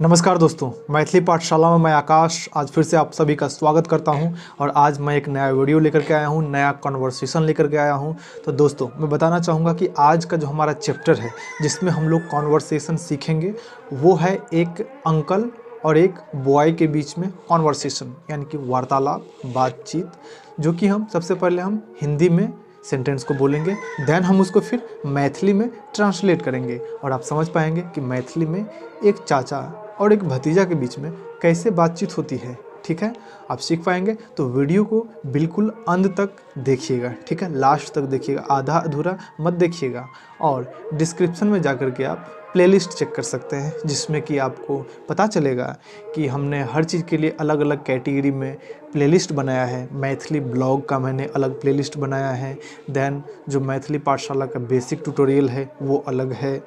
नमस्कार दोस्तों, मैथिली पाठशाला में मैं आकाश आज फिर से आप सभी का स्वागत करता हूं। और आज मैं एक नया वीडियो लेकर के आया हूं, नया कॉन्वर्सेशन लेकर के आया हूं। तो दोस्तों, मैं बताना चाहूँगा कि आज का जो हमारा चैप्टर है जिसमें हम लोग कॉन्वर्सेशन सीखेंगे वो है एक अंकल और एक बॉय के बीच में कॉन्वर्सेशन, यानी कि वार्तालाप, बातचीत, जो कि हम सबसे पहले हम हिंदी में सेंटेंस को बोलेंगे, देन हम उसको फिर मैथिली में ट्रांसलेट करेंगे और आप समझ पाएंगे कि मैथिली में एक चाचा और एक भतीजा के बीच में कैसे बातचीत होती है। ठीक है, आप सीख पाएंगे। तो वीडियो को बिल्कुल अंत तक देखिएगा, ठीक है, लास्ट तक देखिएगा, आधा अधूरा मत देखिएगा। और डिस्क्रिप्शन में जाकर के आप प्लेलिस्ट चेक कर सकते हैं जिसमें कि आपको पता चलेगा कि हमने हर चीज़ के लिए अलग अलग कैटेगरी में प्लेलिस्ट बनाया है। मैथिली ब्लॉग का मैंने अलग प्लेलिस्ट बनाया है, देन जो मैथिली पाठशाला का बेसिक ट्यूटोरियल है वो अलग है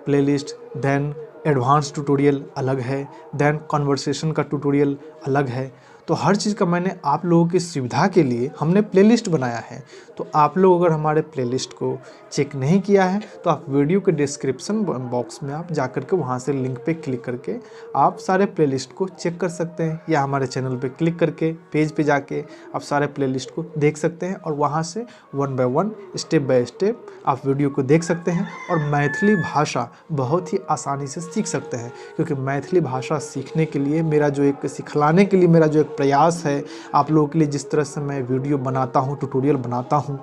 प्लेलिस्ट, देन एडवांस ट्यूटोरियल अलग है, देन कन्वर्सेशन का ट्यूटोरियल अलग है। तो हर चीज़ का मैंने आप लोगों की सुविधा के लिए हमने प्लेलिस्ट बनाया है। तो आप लोग अगर हमारे प्लेलिस्ट को चेक नहीं किया है तो आप वीडियो के डिस्क्रिप्शन बॉक्स में आप जाकर के वहाँ से लिंक पे क्लिक करके आप सारे प्लेलिस्ट को चेक कर सकते हैं, या हमारे चैनल पे क्लिक करके पेज पे जाके आप सारे प्लेलिस्ट को देख सकते हैं और वहाँ से one by one, step by step आप वीडियो को देख सकते हैं और मैथिली भाषा बहुत ही आसानी से सीख सकते हैं। क्योंकि मैथिली भाषा सीखने के लिए मेरा जो एक सिखलाने के लिए मेरा जो एक प्रयास है आप लोगों के लिए, जिस तरह से मैं वीडियो बनाता हूँ, ट्यूटोरियल बनाता हूँ,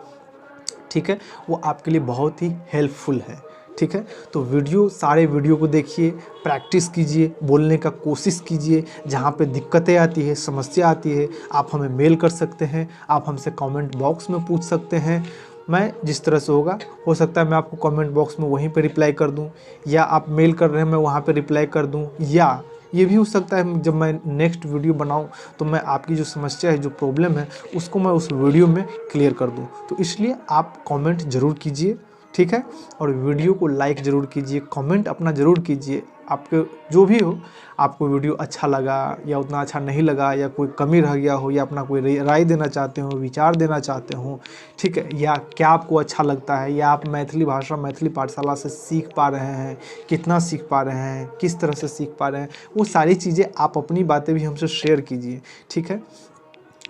ठीक है, वो आपके लिए बहुत ही हेल्पफुल है। ठीक है, तो सारे वीडियो को देखिए, प्रैक्टिस कीजिए, बोलने का कोशिश कीजिए। जहाँ पे दिक्कतें आती है, समस्या आती है, आप हमें मेल कर सकते हैं, आप हमसे कमेंट बॉक्स में पूछ सकते हैं। मैं जिस तरह से हो सकता है मैं आपको कमेंट बॉक्स में वहीं पे रिप्लाई कर दूं, या आप मेल कर रहे हैं मैं वहाँ पे रिप्लाई कर दूं, या ये भी हो सकता है जब मैं नेक्स्ट वीडियो बनाऊं तो मैं आपकी जो समस्या है, जो प्रॉब्लम है, उसको मैं उस वीडियो में क्लियर कर दूं। तो इसलिए आप कमेंट ज़रूर कीजिए, ठीक है, और वीडियो को लाइक ज़रूर कीजिए, कमेंट अपना ज़रूर कीजिए। आपके जो भी हो, आपको वीडियो अच्छा लगा या उतना अच्छा नहीं लगा, या कोई कमी रह गया हो, या अपना कोई राय देना चाहते हो, विचार देना चाहते हो, ठीक है, या क्या आपको अच्छा लगता है, या आप मैथिली भाषा मैथिली पाठशाला से सीख पा रहे हैं, कितना सीख पा रहे हैं, किस तरह से सीख पा रहे हैं, वो सारी चीज़ें आप अपनी बातें भी हमसे शेयर कीजिए, ठीक है।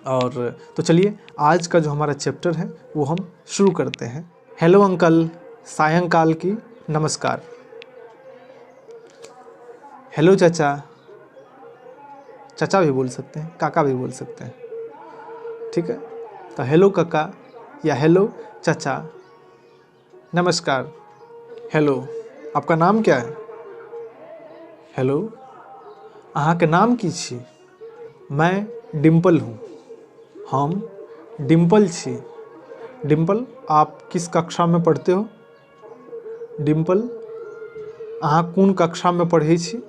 और तो चलिए आज का जो हमारा चैप्टर है वो हम शुरू करते हैं। हेलो अंकल, सायंकाल की नमस्कार। हेलो चाचा, चाचा भी बोल सकते हैं, काका भी बोल सकते हैं, ठीक है। तो हेलो काका या हेलो चाचा, नमस्कार। हेलो, आपका नाम क्या है? हेलो, अहाँ के नाम की छी? मैं डिम्पल हूँ। हम डिम्पल छी। डिम्पल, आप किस कक्षा में पढ़ते हो? डिम्पल, अहाँ कौन कक्षा में पढ़ै छी?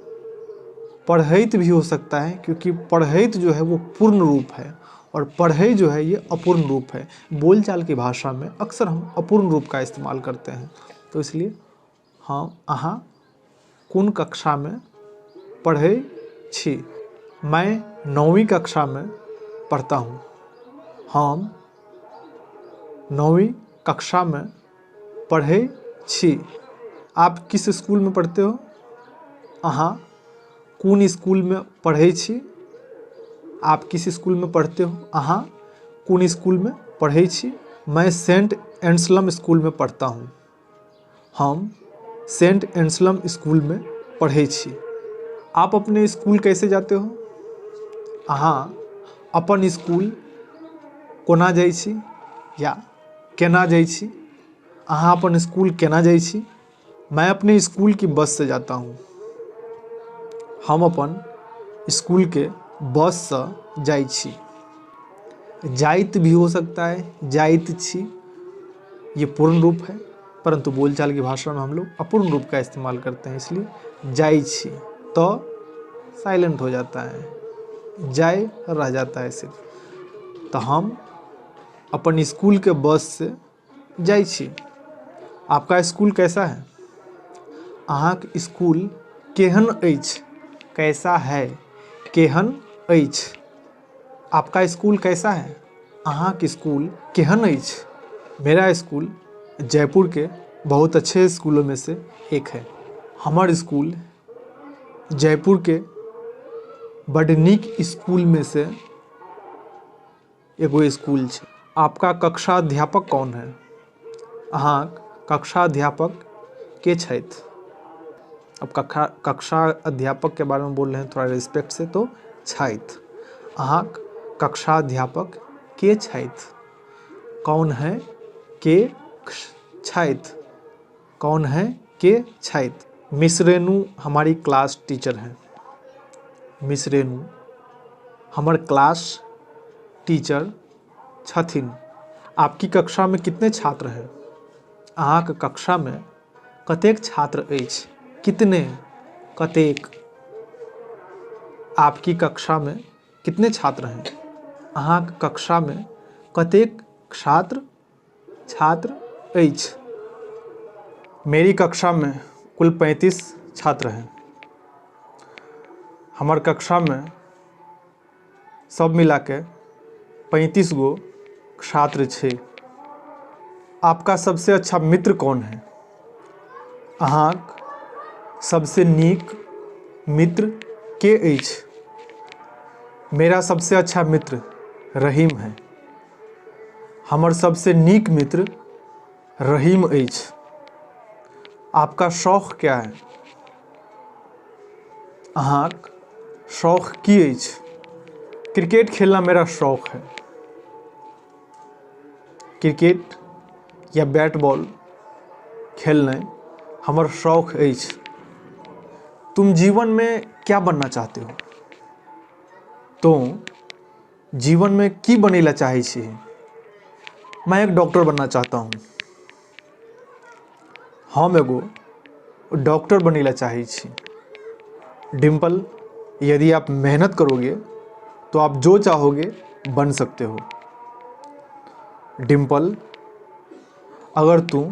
पढ़ैत भी हो सकता है, क्योंकि पढ़ैत जो है वो पूर्ण रूप है और पढ़ै जो है ये अपूर्ण रूप है। बोलचाल की भाषा में अक्सर हम अपूर्ण रूप का इस्तेमाल करते हैं। तो इसलिए हम अहाँ कौन कक्षा में पढ़ै छी? मैं 9वीं कक्षा में पढ़ता हूँ। हम 9वीं कक्षा में पढ़ै छी। आप किस स्कूल में पढ़ते हो? अहाँ कौन स्कूल में पढ़ै छी? आप किस स्कूल में पढ़ते हो? अहाँ कौन स्कूल में पढ़ै छी? मैं सेंट एंसलम स्कूल में पढ़ता हूँ। हम सेंट एंसलम स्कूल में पढ़ै छी। आप अपने स्कूल कैसे जाते हो? अहाँ अपन स्कूल कोना जाइ छी या केना जाइ छी? अहाँ अपन स्कूल केना जाइ छी? मैं अपने स्कूल की बस से जाता हूँ। हम अपन स्कूल के बस से जाइ छी। जाइत भी हो सकता है, जाइत छी, ये पूर्ण रूप है, परंतु बोलचाल की भाषा में हम लोग अपूर्ण रूप का इस्तेमाल करते हैं, इसलिए जाइ छी तो साइलेंट हो जाता है, जाए रह जाता है सिर्फ। तो हम अपन स्कूल के बस से जाइ छी। आपका स्कूल कैसा है? अहाँक स्कूल केहन अछि? कैसा है, केहन अछि। आपका स्कूल कैसा है? अहाँक स्कूल केहन अछि। मेरा स्कूल जयपुर के बहुत अच्छे स्कूलों में से एक है। हमार स्कूल जयपुर के बड़ नीक स्कूल में से एगो स्कूल छै। आपका कक्षा अध्यापक कौन है? अहाँ कक्षा अध्यापक के छथि? अब कक्षा अध्यापक के बारे में बोल रहे हैं थोड़ा रिस्पेक्ट से, तो छथि। अहाँ कक्षा अध्यापक के छथि? कौन है के छथि? कौन है के छथि? मिस रेनू हमारी क्लास टीचर हैं। मिस रेनू हमर क्लास टीचर छथिन। आपकी कक्षा में कितने छात्र हैं? अहाँक कक्षा में कतेक छात्र अछि? कितने, कतेक। आपकी कक्षा में कितने छात्र हैं? अहाँक कक्षा में कतेक छात्र अछि? मेरी कक्षा में कुल 35 छात्र हैं। हमार कक्षा में सब मिला के 35 गो छात्र छे। आपका सबसे अच्छा मित्र कौन है? अहाँक सबसे नीक मित्र के अछि? मेरा सबसे अच्छा मित्र रहीम है। हमर सबसे नीक मित्र रहीम अछि। आपका शौक क्या है? अहाँक शौक की अछि? क्रिकेट खेलना मेरा शौक है। क्रिकेट या बैट बॉल खेलना हमर शौक अछि। तुम जीवन में क्या बनना चाहते हो? तुम जीवन में की बनेला चाहे छी? मैं एक डॉक्टर बनना चाहता हूँ। हम एगो डॉक्टर बनेला चाहे छी। डिम्पल, यदि आप मेहनत करोगे तो आप जो चाहोगे बन सकते हो। डिम्पल, अगर तू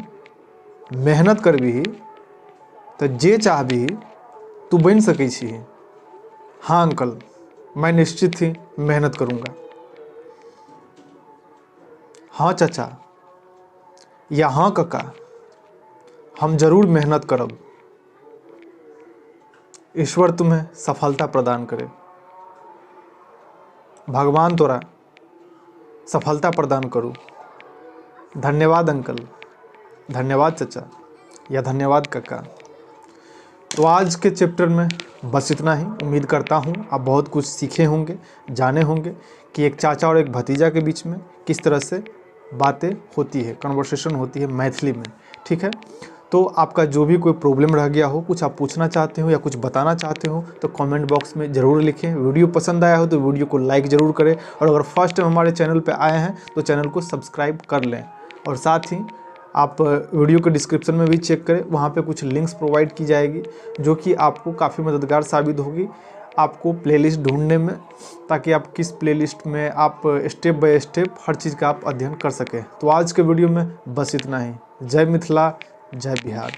मेहनत करबी तो जे चाहबी तू बन सकै छी। हाँ अंकल, मैं निश्चित ही मेहनत करूँगा। हाँ चाचा या हाँ काका, हम जरूर मेहनत करब। ईश्वर तुम्हें सफलता प्रदान करे। भगवान तोरा सफलता प्रदान करूँ। धन्यवाद अंकल, धन्यवाद चाचा या धन्यवाद काका। तो आज के चैप्टर में बस इतना ही। उम्मीद करता हूँ आप बहुत कुछ सीखे होंगे, जाने होंगे कि एक चाचा और एक भतीजा के बीच में किस तरह से बातें होती है, कन्वर्सेशन होती है मैथिली में। ठीक है, तो आपका जो भी कोई प्रॉब्लम रह गया हो, कुछ आप पूछना चाहते हो या कुछ बताना चाहते हो तो कमेंट बॉक्स में ज़रूर लिखें। वीडियो पसंद आया हो तो वीडियो को लाइक ज़रूर करें, और अगर फर्स्ट टाइम हमारे चैनल पे आए हैं तो चैनल को सब्सक्राइब कर लें। और साथ ही आप वीडियो के डिस्क्रिप्शन में भी चेक करें, वहाँ पे कुछ लिंक्स प्रोवाइड की जाएगी जो कि आपको काफ़ी मददगार साबित होगी आपको प्लेलिस्ट ढूंढने में, ताकि आप किस प्लेलिस्ट में आप स्टेप बाय स्टेप हर चीज़ का आप अध्ययन कर सकें। तो आज के वीडियो में बस इतना ही। जय मिथिला, जय बिहार।